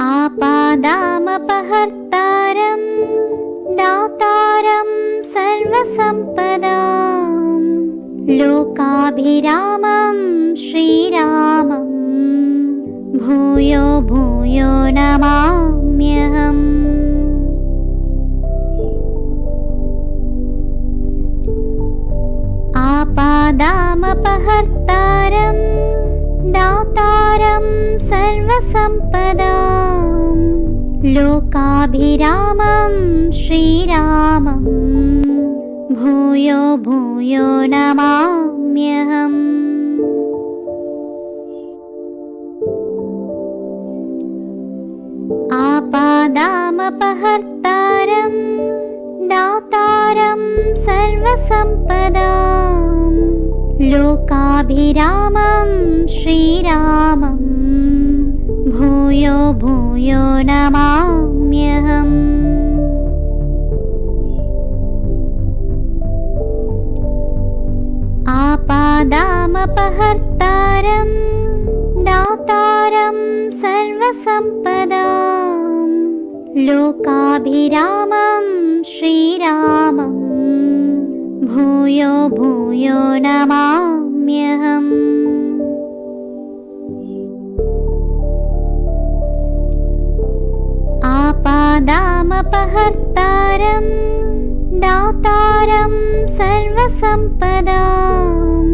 आपादामपहर्तारं दातारं सर्वसम्पदां लोकाभिरामं श्रीरामं भूयो भूयो नमाम्यहम्। आपादामपहर्तारं दातारं सर्वसम्पदां लोकाभिरामं श्रीरामं भूयो भूयो नमाम्यहम्। आपादामपहर्तारं दातारं सर्वसम्पदां लोकाभिरामं श्रीरामं भूयो भूयो नमाम्यहम्। आपादामपहर्तारं दातारं सर्वसम्पदां लोकाभिरामं श्रीरामं भूयो भूयो नमाम्यहम्। आपादामपहर्तारं दातारं सर्वसम्पदां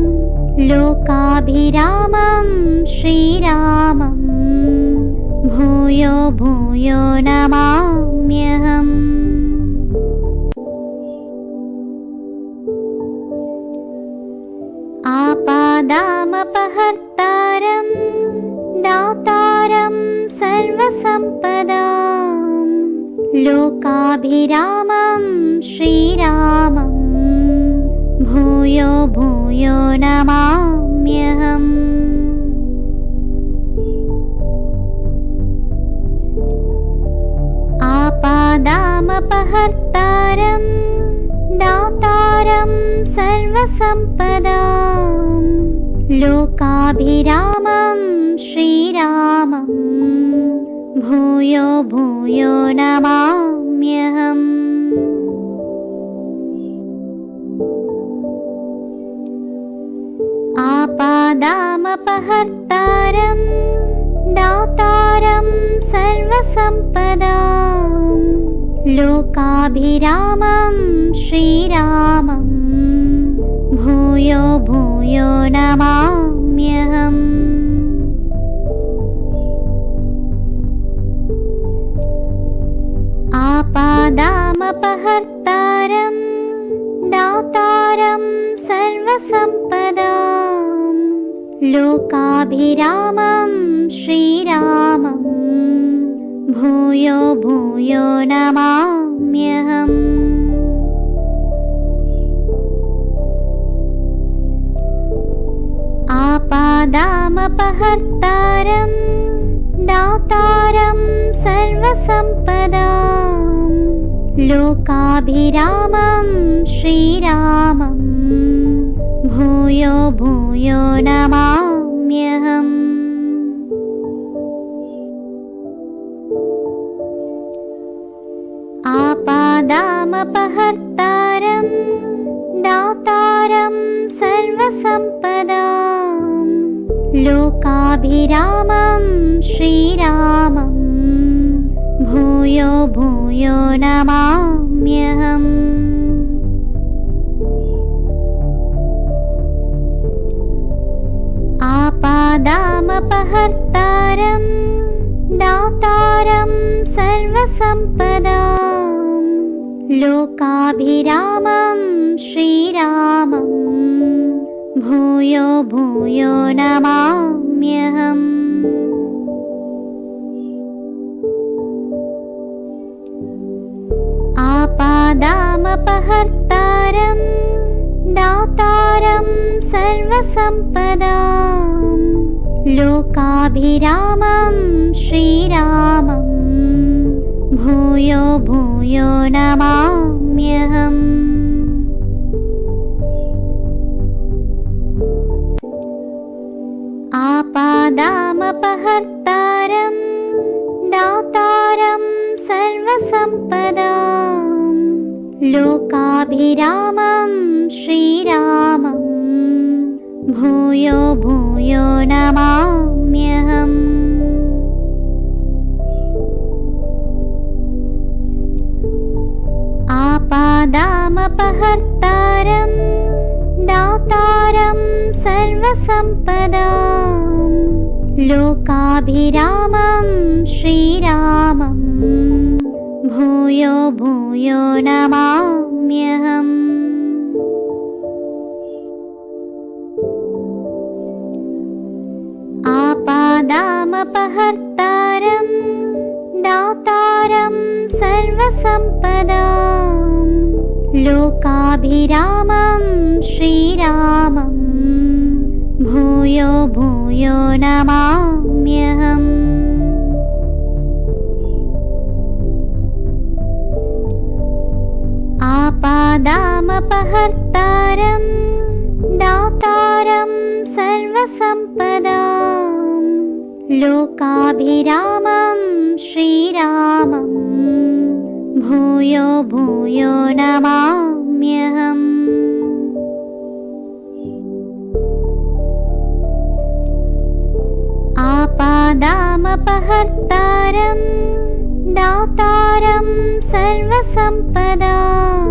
लोकाभिरामं श्रीरामं भूयो भूयो नमाम्यहम्। आपादामपहर्तारं दातारं सर्वसम्पदां लोकाभिरामं श्रीरामं भूयो भूयो नमाम्यहम्। आपादामपहर्तारं दातारं सर्वसम्पदां लोकाभिरामं श्रीरामं भूयो भूयो नमाम्यहम्। आपादामपहर्तारं दातारं सर्वसम्पदां लोकाभिरामं श्रीरामं भूयो भूयो नमाम्यहम्। आपादामपहर्तारं दातारं सर्वसम्पदां लोकाभिरामं श्रीरामं भूयो भूयो नमाम्यहम्। आपादामपहर्तारं दातारं सर्वसम्पदां लोकाभिरामं श्रीरामं भूयो भूयो नमाम्यहम्। आपादामपहर्तारं दातारं सर्वसम्पदां लोकाभिरामं श्रीरामं भूयो भूयो नमाम्यहम्। आपादामपहर्तारं दातारं सर्वसम्पदां लोकाभिरामं श्रीरामं भूयो भूयो नमाम्यहम्। आपादामपहर्तारं दातारं सर्वसम्पदां लोकाभिरामं श्रीरामं भूयो भूयो नमाम्यहम्। आपादामपहर्तारं दातारं दातारं सर्वसम्पदां लोकाभिरामं श्रीरामं भूयो भूयो नमाम्यहम्। आपादामपहर्तारं दातारं सर्वसम्पदां लोकाभिरामं श्रीरामं भूयो भूयो नमाम्यहम्। आपादामपहर्तारं दातारं सर्वसम्पदां लोकाभिरामं श्रीरामं भूयो भूयो नमाम्यहम्। आपादामपहर्तारं दातारं सर्वसम्पदां लोकाभिरामं श्रीरामं भूयो भूयो नमाम्यहम्। आपादामपहर्तारं दातारं सर्वसम्पदां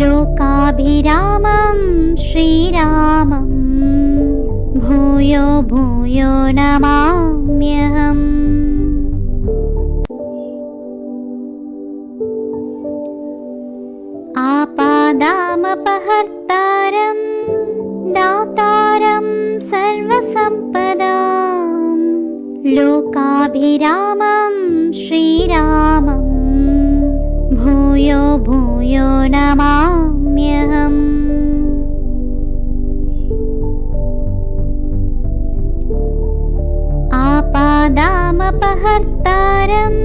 लोकाभिरामं श्रीरामं भूयो भूयो नमाम्यहम्। आपादामपहर्तारं दातारं सर्वसम्पदां लोकाभिरामं श्रीरामं भूयो भूयो नमाम्यहम्। आपादामपहर्तारं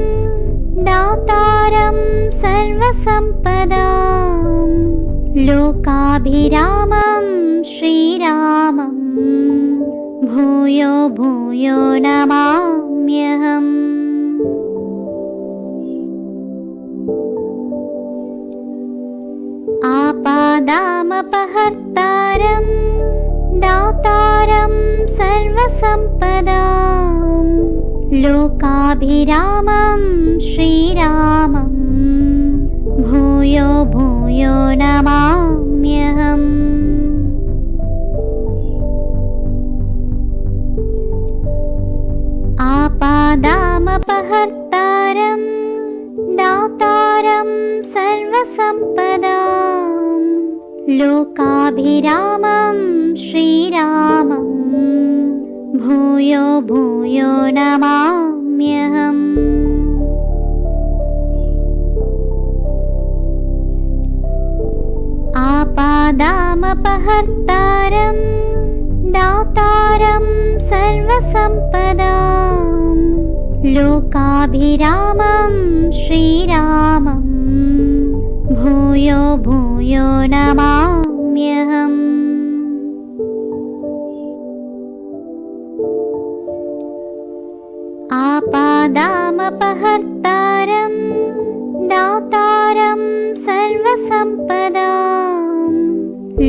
दातारं सर्वसम्पदां लोकाभिरामं श्रीरामं भूयो भूयो नमाम्यहम्। आपादामपहर्तारं दातारं सर्वसम्पदां लोकाभिरामं श्रीरामं भूयो भूयो नमाम्यहम्। आपादामपहर्तारं दातारं सर्वसम्पदां लोकाभिरामं श्रीरामं भूयो भूयो नमाम्यहम्। आपादामपहर्तारं दातारं सर्वसम्पदां लोकाभिरामं श्रीरामं भूयो भूयो नमाम्यहम्। आपादामपहर्तारं दातारं सर्वसम्पदां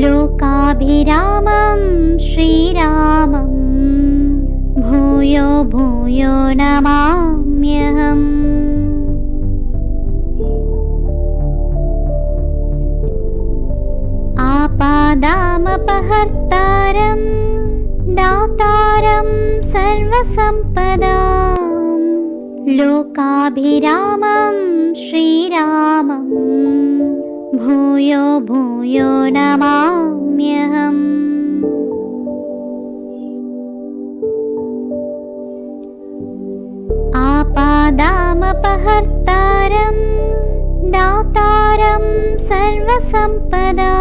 लोकाभिरामं श्रीरामं भूयो भूयो नमाम्यहम्। आपादामपहर्तारं दातारं सर्वसम्पदां लोकाभिरामं श्रीरामं भूयो भूयो नमाम्यहम्। आपादामपहर्तारं दातारं सर्वसम्पदां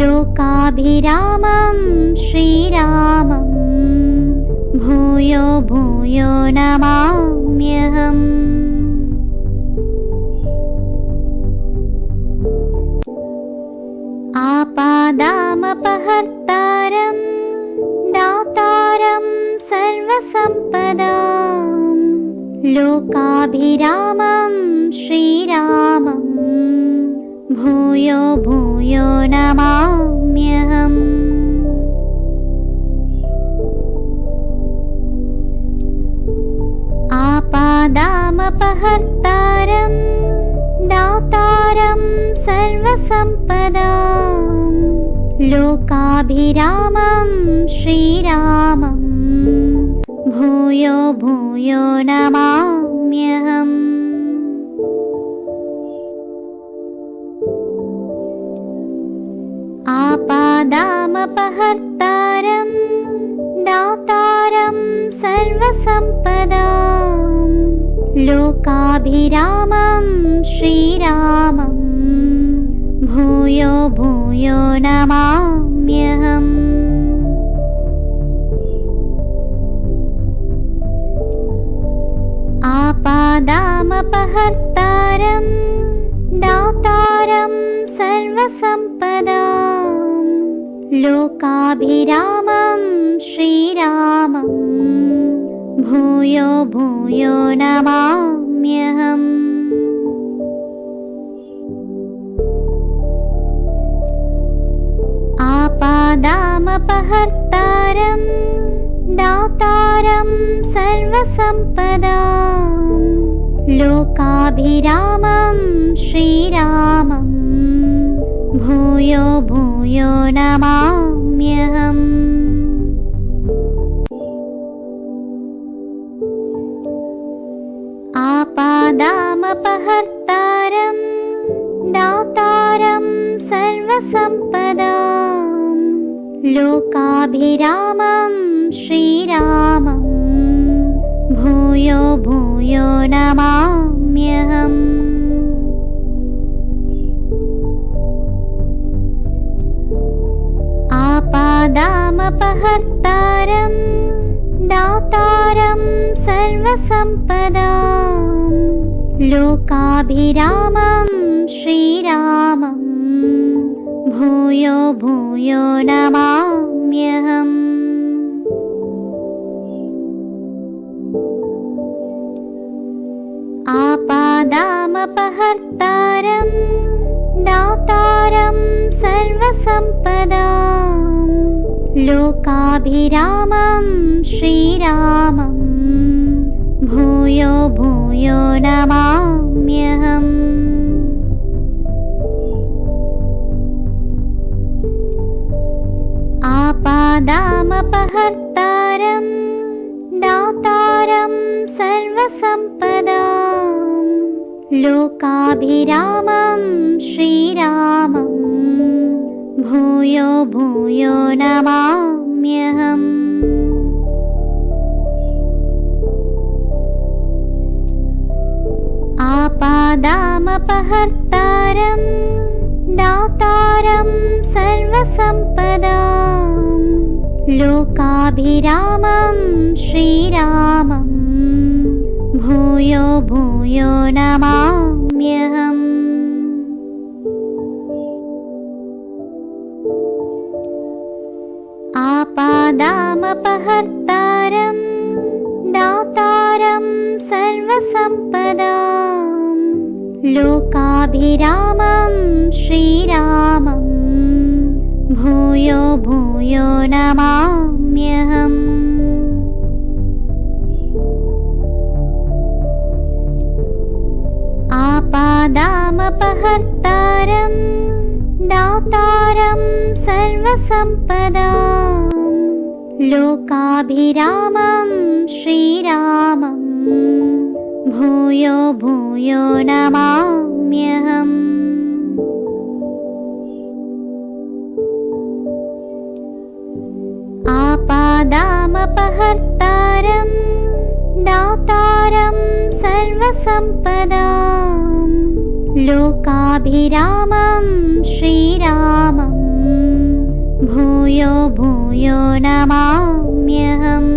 लोकाभिरामं श्रीरामं भूयो भूयो नमाम्यहम्। आपादामपहर्तारं दातारं सर्वसम्पदां लोकाभिरामं श्रीरामं भूयो भूयो नमाम्यहम्। आपादामपहर्तारं दातारं सर्वसम्पदां लोकाभिरामं श्रीरामं भूयो भूयो नमाम्यहम्। आपादामपहर्तारं दातारं सर्वसम्पदां लोकाभिरामं श्रीरामं भूयो भूयो नमाम्यहम्। आपादामपहर्तारं दातारं सर्वसम्पदां लोकाभिरामं श्रीरामं भूयो भूयो नमाम्यहम्। आपादामपहर्तारं दातारं सर्वसम्पदां लोकाभिरामं श्रीरामं भूयो भूयो नमाम्यहम्। आपादामपहर्तारं दातारं सर्वसम्पदां लोकाभिरामं श्रीरामं भूयो भूयो नमाम्यहम्। आपादामपहर्तारं दातारं सर्वसम्पदां लोकाभिरामं श्रीरामं भूयो भूयो नमाम्यहम्। आपादामपहर्तारं दातारं सर्वसम्पदां लोकाभिरामं श्रीरामं भूयो भूयो नमाम्यहम्। आपादामपहर्तारं दातारं सर्वसम्पदां लोकाभिरामं श्रीरामं भूयो भूयो नमाम्यहम्। आपादामपहर्तारं दातारं सर्वसम्पदां लोकाभिरामं श्रीरामं भूयो भूयो नमाम्यहम्। आपादामपहर्तारं दातारं सर्वसम्पदां लोकाभिरामं श्रीरामं भूयो भूयो नमाम्यहम्। आपादामपहर्तारं दातारं सर्वसम्पदां लोकाभिरामं श्रीरामं भूयो भूयो नमाम्यहम्। आपादामपहर्तारं दातारं सर्वसम्पदां लोकाभिरामं श्रीरामं भूयो भूयो नमाम्यहम्।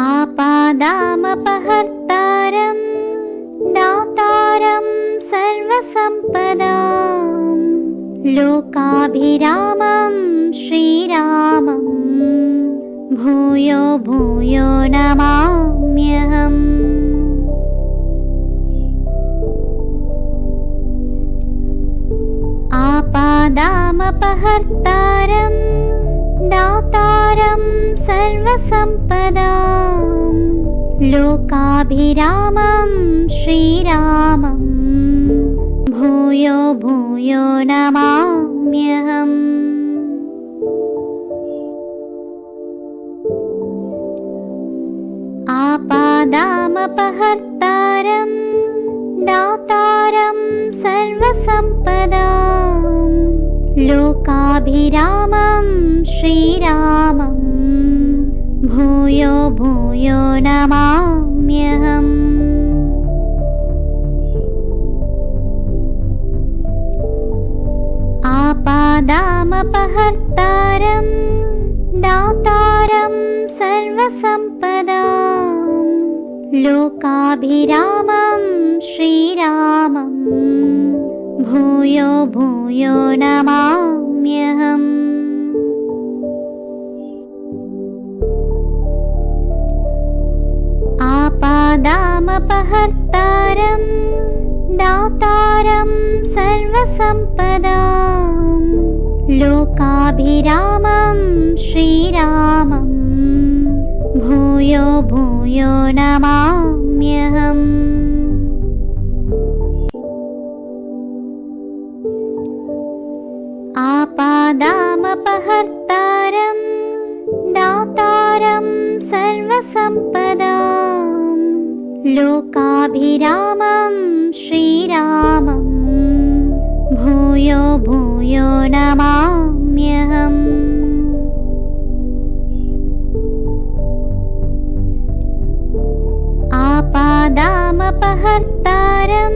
आपादामपहर्तारं दातारं सर्वसम्पदां लोकाभिरामं श्रीरामं भूयो भूयो नमाम्यहम्। आपादामपहर्तारं दातारं सर्वसम्पदां लोकाभिरामं श्रीरामं भूयो भूयो नमाम्यहम्। आपादामपहर्तारं दातारं सर्वसम्पदां लोकाभिरामं श्रीरामं भूयो भूयो नमाम्यहम्। आपादामपहर्तारं दातारं सर्वसम्पदां लोकाभिरामं श्रीरामं भूयो भूयो नमाम्यहम्। आपादामपहर्तारं दातारं सर्वसम्पदां लोकाभिरामं श्रीरामं भूयो भूयो नमाम्यहम्। आपादामपहर्तारं दातारं सर्वसम्पदां लोकाभिरामं श्रीरामं भूयो भूयो नमाम्यहम्। आपादामपहर्तारं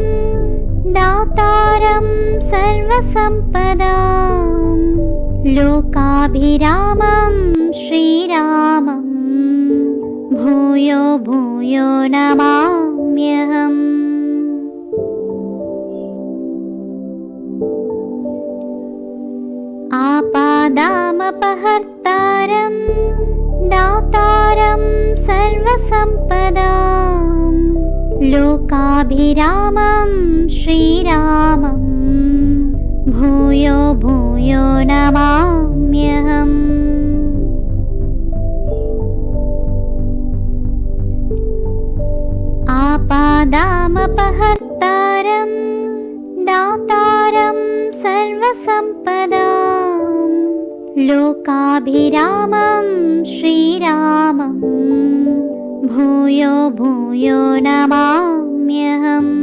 दातारं सर्वसम्पदां लोकाभिरामं श्रीरामं भूयो भूयो नमाम्यहम्। आपादामपहर्तारं दातारं सर्वसम्पदां लोकाभिरामं श्रीरामं भूयो भूयो नमाम्यहम्। आपादामपहर्तारं दातारं सर्वसम्पदां लोकाभिरामं श्रीरामं भूयो भूयो नमाम्यहम्।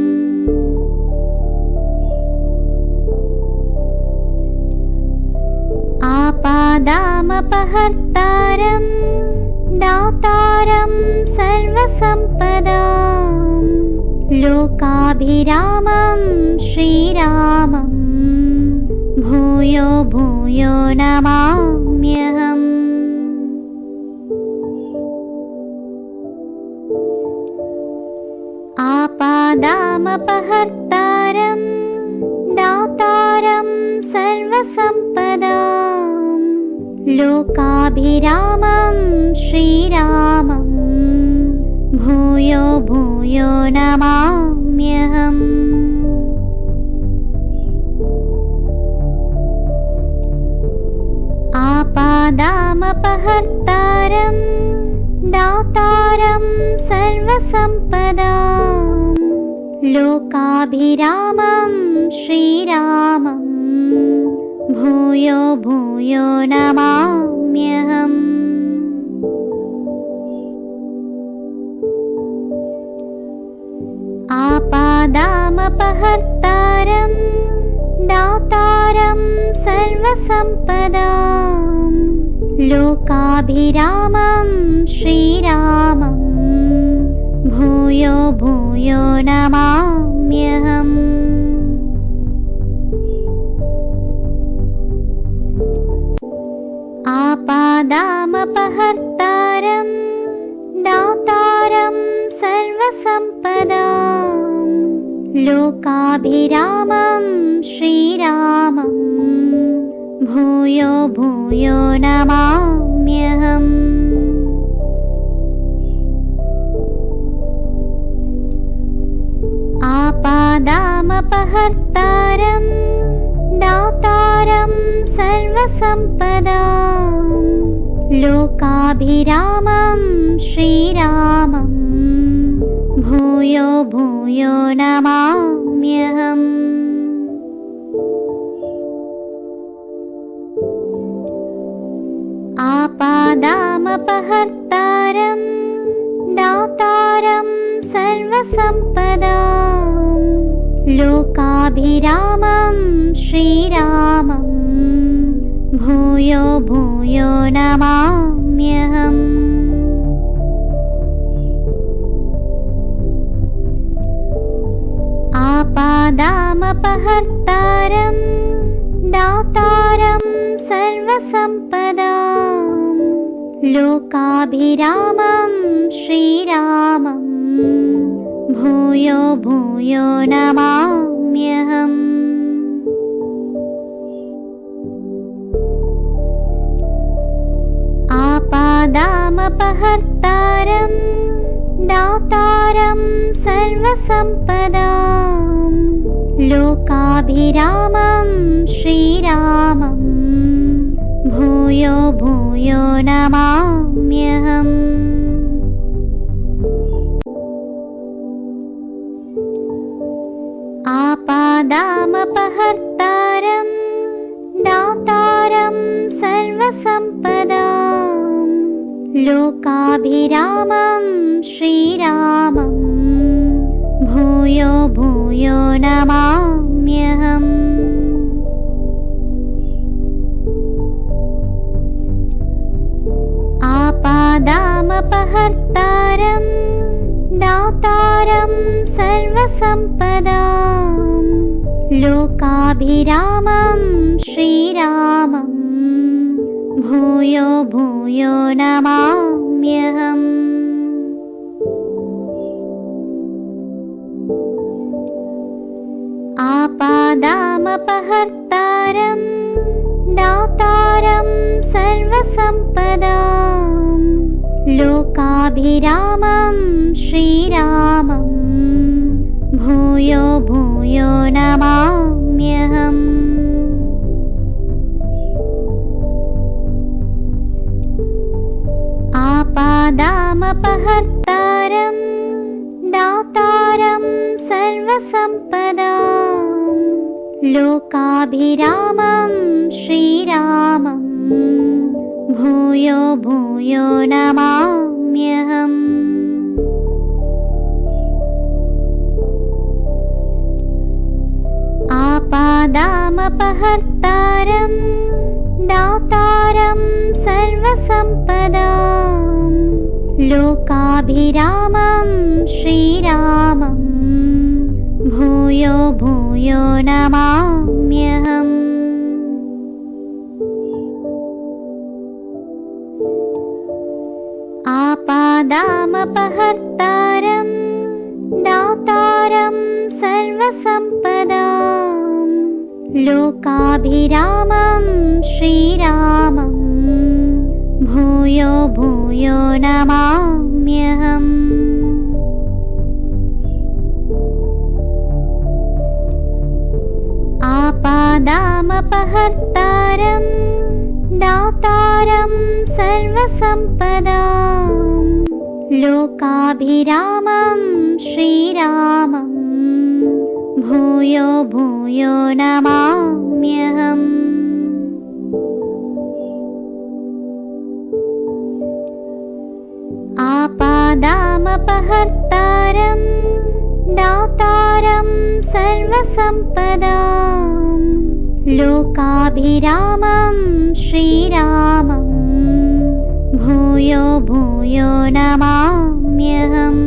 आपादामपहर्तारं दातारं सर्वसम्पदां लोकाभिरामं श्रीरामं भूयो भूयो नमाम्यहम्। आपादामपहर्तारं दातारं सर्वसम्पदां लोकाभिरामं श्रीरामं भूयो भूयो नमाम्यहम्। आपादामपहर्तारं दातारं सर्वसम्पदां लोकाभिरामं श्रीरामं भूयो भूयो नमाम्यहम्। आपादामपहर्तारं दातारं सर्वसम्पदां लोकाभिरामं श्रीरामं भूयो भूयो नमाम्यहम्। आपादामपहर्तारं दातारं सर्वसम्पदां लोकाभिरामं श्रीरामं भूयो भूयो नमाम्यहम्। आपादामपहर्तारं दातारं सर्वसम्पदां लोकाभिरामं श्रीरामं भूयो भूयो नमाम्यहम्। आपादामपहर्तारं दातारं सर्वसम्पदां लोकाभिरामं श्रीरामं भूयो भूयो नमाम्यहम्। आपादामपहर्तारं दातारं सर्वसम्पदां लोकाभिरामं श्रीरामं भूयो भूयो नमाम्यहम्। आपादामपहर्तारं दातारं सर्वसम्पदां लोकाभिरामं श्रीरामं भूयो भूयो नमाम्यहम्। आपादामपहर्तारं दातारं सर्वसम्पदां लोकाभिरामं श्रीरामं भूयो भूयो नमाम्यहम्। आपादामपहर्तारं दातारं सर्वसम्पदां लोकाभिरामं श्रीरामं भूयो भूयो नमाम्यहम्। आपादामपहर्तारं दातारं सर्वसम्पदां लोकाभिरामं श्रीरामं भूयो भूयो नमाम्यहम्। आपादामपहर्तारं दातारं सर्वसम्पदां लोकाभिरामं श्रीरामं भूयो भूयो नमाम्यहम्। आपादामपहर्तारं दातारं सर्वसम्पदां लोकाभिरामं श्रीरामं भूयो भूयो नमाम्यहम्। आपादामपहर्तारं दातारं सर्वसम्पदां लोकाभिरामं श्रीरामं भूयो भूयो नमाम्यहम्। आपादामपहर्तारं दातारं सर्वसम्पदां लोकाभिरामं श्रीरामं भूयो भूयो नमाम्यहम्। आपादामपहर्तारं दातारं सर्वसम्पदां लोकाभिरामं श्रीरामं भूयो भूयो नमाम्यहम्।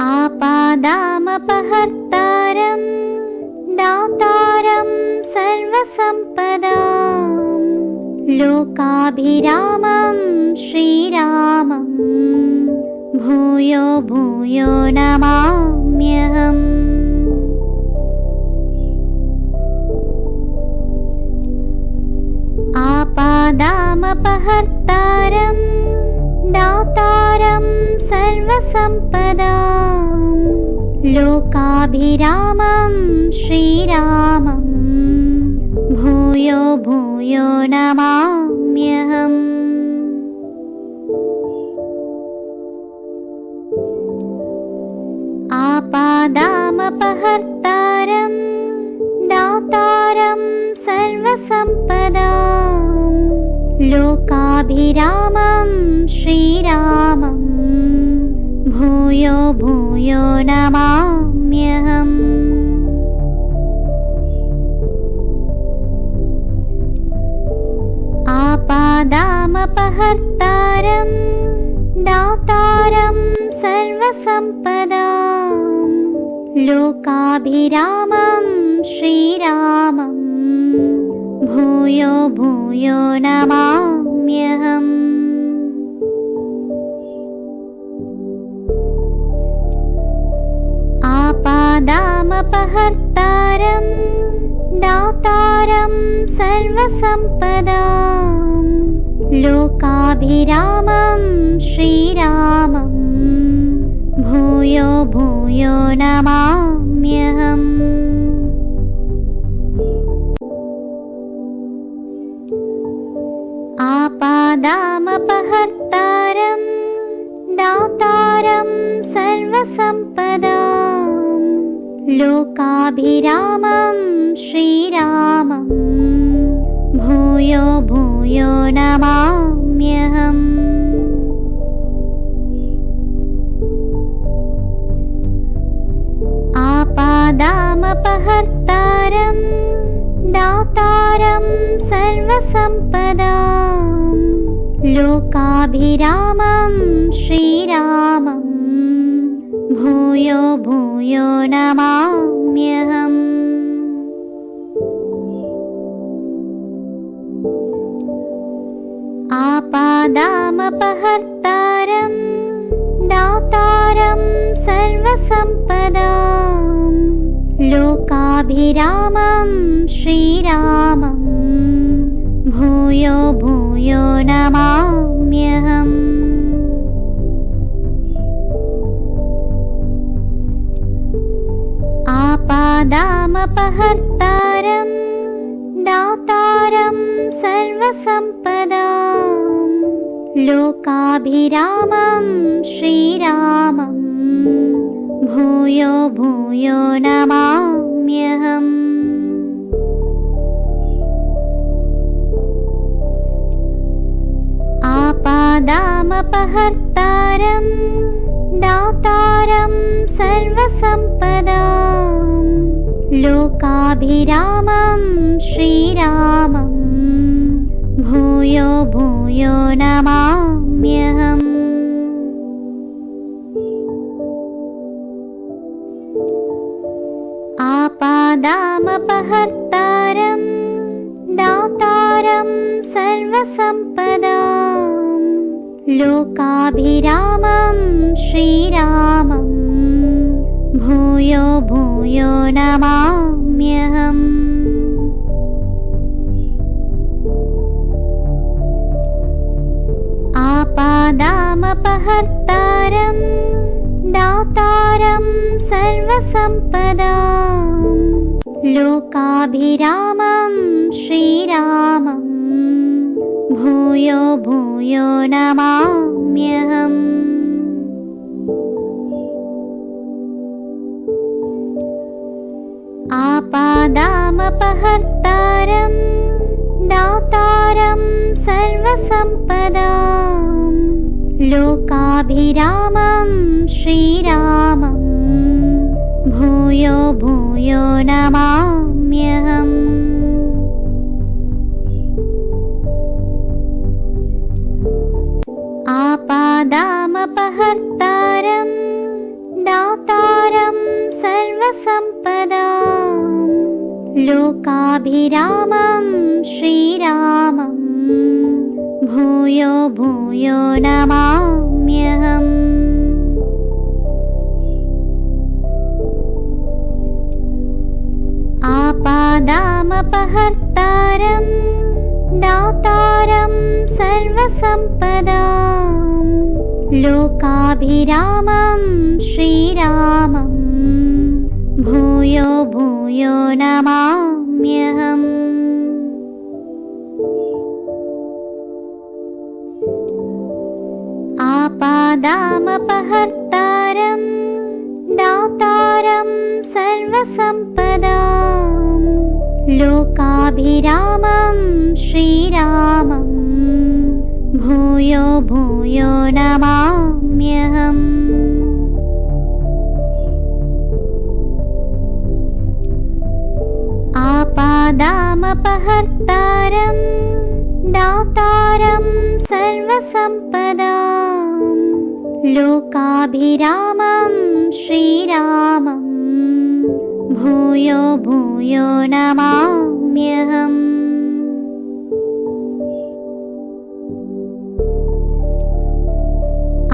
आपादामपहर्तारं दातारं सर्वसम्पदां लोकाभिरामं श्रीरामं भूयो भूयो नमाम्यहम्। आपादामपहर्तारं दातारं सर्वसम्पदां लोकाभिरामं श्रीरामं भूयो भूयो नमाम्यहम्। आपादामपहर्तारं दातारं सर्वसम्पदां लोकाभिरामं श्रीरामं भूयो भूयो नमाम्यहम्। आपादामपहर्तारं दातारं सर्वसम्पदां लोकाभिरामं श्रीरामं भूयो भूयो नमाम्यहम्। आपादामपहर्तारं दातारं सर्वसम्पदां लोकाभिरामं श्रीरामं भूयो भूयो नमाम्यहम्। आपादामपहर्तारं दातारं सर्वसम्पदां लोकाभिरामं श्रीरामं भूयो भूयो नमाम्यहम्। आपादामपहर्तारं दातारं सर्वसम्पदां लोकाभिरामं श्रीरामं भूयो भूयो नमाम्यहम्। आपादामपहर्तारं दातारं सर्वसम्पदां लोकाभिरामं श्रीरामं भूयो भूयो नमाम्यहम्। आपादामपहर्तारं दातारं सर्वसम्पदां लोकाभिरामं श्रीरामं भूयो भूयो नमाम्यहम्। आपादामपहर्तारं दातारं सर्वसम्पदां लोकाभिरामं श्रीरामं भूयो भूयो नमाम्यहम्। आपादामपहर्तारं दातारं सर्वसम्पदां लोकाभिरामं श्रीरामं भूयो भूयो नमाम्यहम्। आपादामपहर्तारं दातारं सर्वसम्पदां लोकाभिरामं श्रीरामं भूयो भूयो नमाम्यहम्। आपादामपहर्तारं दातारं सर्वसम्पदां लोकाभिरामं श्रीरामं भूयो भूयो नमाम्यहम्। आपादामपहर्तारं दातारं सर्वसम्पदां लोकाभिरामं श्रीरामं भूयो भूयो नमाम्यहम्। आपादामपहर्तारं दातारं सर्वसम्पदां लोकाभिरामं श्रीरामं भूयो भूयो नमाम्यहम्। आपादामपहर्तारं दातारं सर्वसम्पदां लोकाभिरामं श्रीरामं भूयो भूयो नमाम्यहम्। आपादामपहर्तारं दातारं सर्वसम्पदां लोकाभिरामं श्रीरामं भूयो भूयो नमाम्यहम्।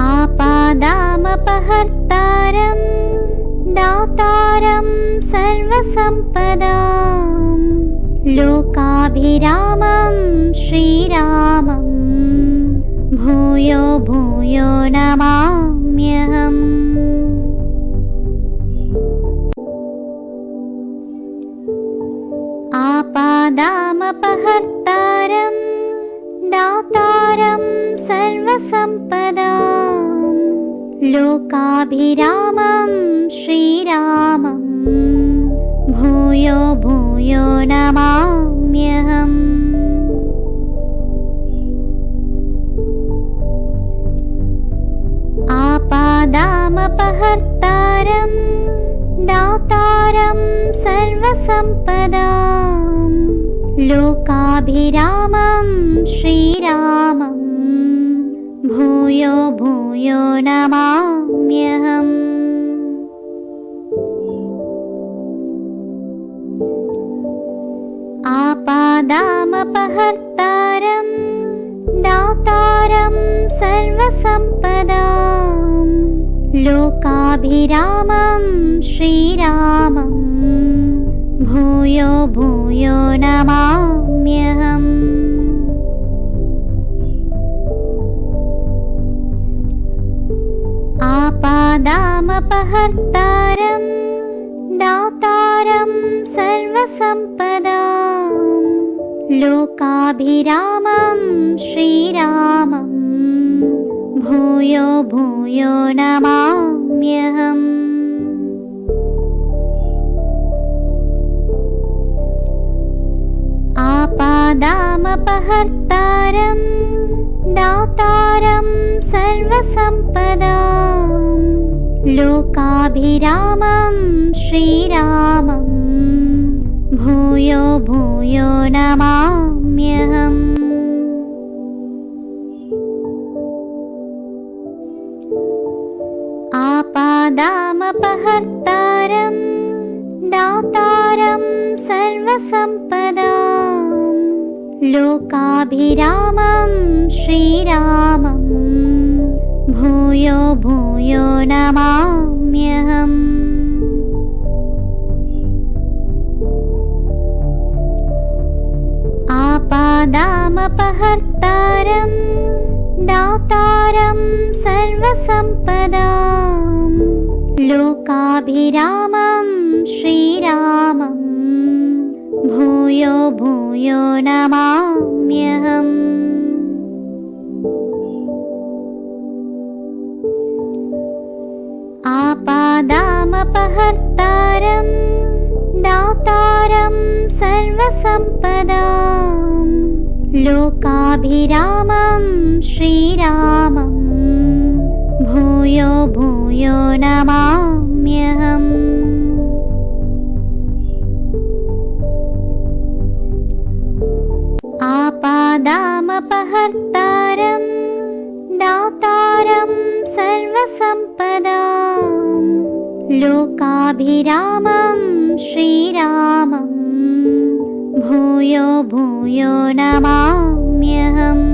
आपादामपहर्तारं दातारं सर्वसम्पदां लोकाभिरामं श्रीरामं भूयो भूयो नमाम्यहम्। आपादामपहर्तारं दातारं सर्वसम्पदां लोकाभिरामं श्रीरामं भूयो भूयो नमाम्यहम्। आपादामपहर्तारं दातारं सर्वसम्पदां लोकाभिरामं श्रीरामं भूयो भूयो नमाम्यहम्। आपादामपहर्तारं दातारं सर्वसम्पदां लोकाभिरामं श्रीरामं भूयो भूयो नमाम्यहम्। आपादामपहर्तारं दातारं सर्वसम्पदां लोकाभिरामं श्रीरामं भूयो भूयो नमाम्यहम्। आपादामपहर्तारं दातारं सर्वसम्पदां लोकाभिरामं श्रीरामं भूयो भूयो नमाम्यहम्। आपादामपहर्तारं दातारं सर्वसम्पदां लोकाभिरामं श्रीरामं भूयो भूयो नमाम्यहम्। आपादामपहर्तारं दातारं सर्वसम्पदां लोकाभिरामं श्रीरामं भूयो भूयो नमाम्यहम्। आपादामपहर्तारं दातारं सर्वसम्पदां लोकाभिरामं श्रीरामं भूयो भूयो नमाम्यहम्। आपादामपहर्तारं दातारं सर्वसम्पदां लोकाभिरामं श्रीरामं भूयो भूयो नमाम्यहम्।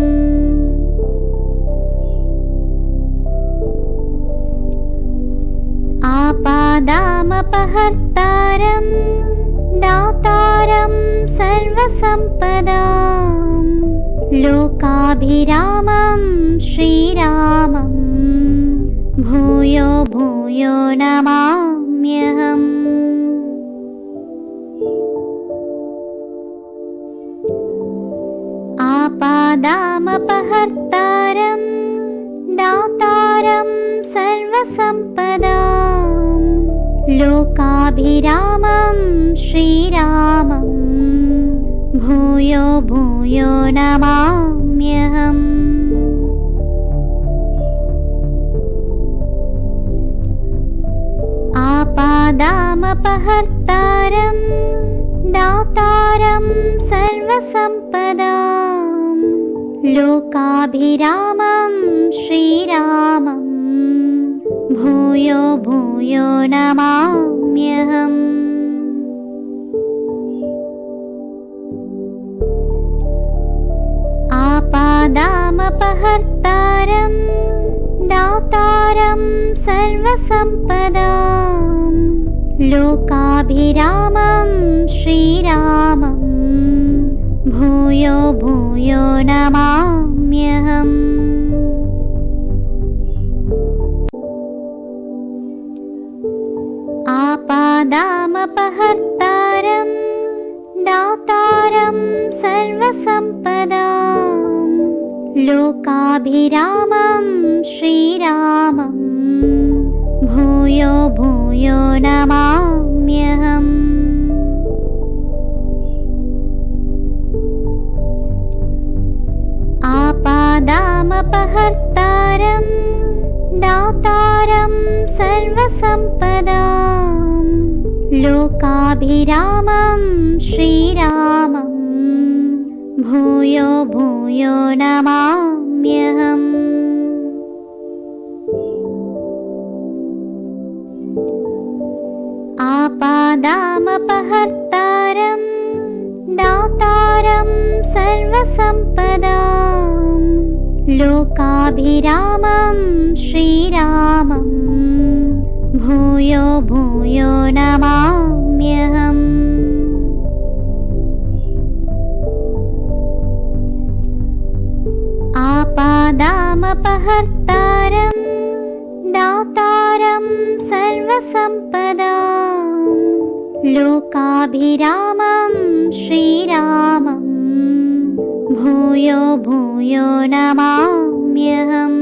आपादामपहर्तारं दातारं सर्वसम्पदां लोकाभिरामं श्रीरामं भूयो भूयो नमाम्यहम्। आपादामपहर्तारं दातारं सर्वसम्पदां लोकाभिरामं श्रीरामं भूयो भूयो नमाम्यहम्। आपादामपहर्तारं दातारं सर्वसम्पदां लोकाभिरामं श्रीरामं भूयो भूयो नमाम्यहम्। आपादामपहर्तारं दातारं सर्वसम्पदां लोकाभिरामं श्रीरामं भूयो भूयो नमाम्यहम्। आपादामपहर्तारं दातारं सर्वसम्पदां लोकाभिरामं श्रीरामं भूयो भूयो नमाम्यहम्। आपादामपहर्तारं दातारं सर्वसम्पदां लोकाभिरामं श्रीरामं भूयो भूयो नमाम्यहम्। आपादामपहर्तारं दातारं सर्वसम्पदां लोकाभिरामं श्रीरामं भूयो भूयो नमाम्यहम्। आपादामपहर्तारं दातारं सर्वसम्पदां लोकाभिरामं श्रीरामं भूयो भूयो नमाम्यहम्।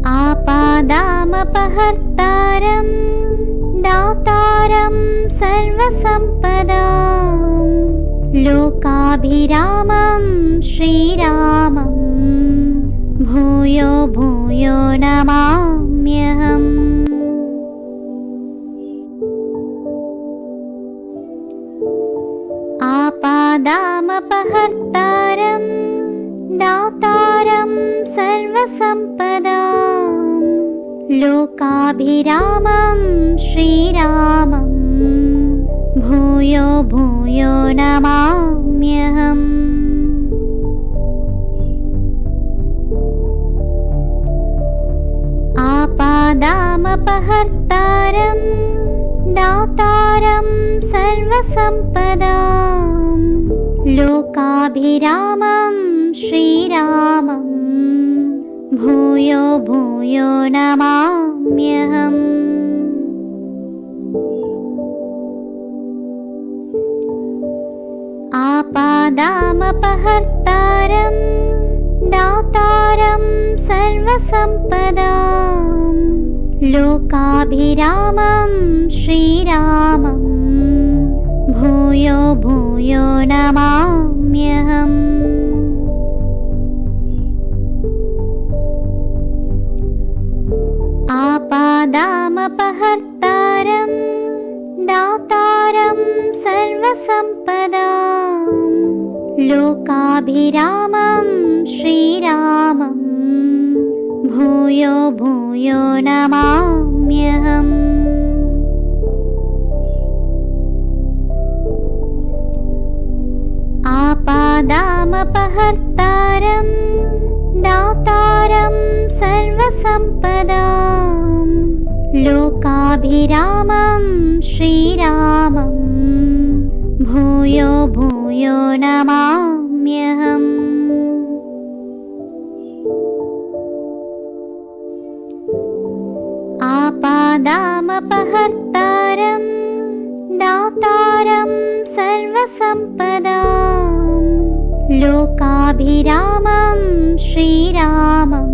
आपादामपहर्तारं दातारं सर्वसम्पदां लोकाभिरामं श्रीरामं भूयो भूयो नमाम्यहम्। आपादामपहर्तारं दातारं सर्वसम्पदां लोकाभिरामं श्रीरामं भूयो भूयो नमाम्यहम्। आपादामपहर्तारं दातारं सर्वसम्पदां लोकाभिरामं श्रीरामं भूयो भूयो नमाम्यहम्। आपादामपहर्तारं दातारं सर्वसम्पदां लोकाभिरामं श्रीरामं भूयो भूयो नमाम्यहम्। आपादामपहर्तारं दातारं सर्वसम्पदां लोकाभिरामं श्रीरामं भूयो भूयो नमाम्यहम्। आपादामपहर्तारं दातारं सर्वसम्पदां लोकाभिरामं श्रीरामं भूयो भूयो नमाम्यहम्। आपादामपहर्तारं दातारं सर्वसम्पदां लोकाभिरामं श्रीरामं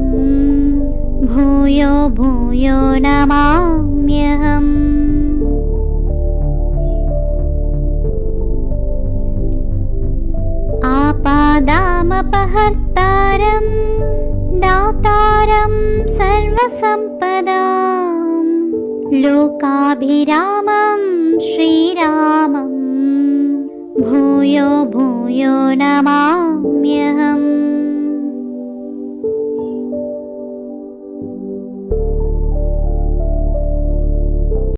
भूयो भूयो नमाम्यहम्। आपादामपहर्तारं दातारं सर्वसम्पदां लोकाभिरामं श्रीरामं भूयो भूयो नमाम्यहम्।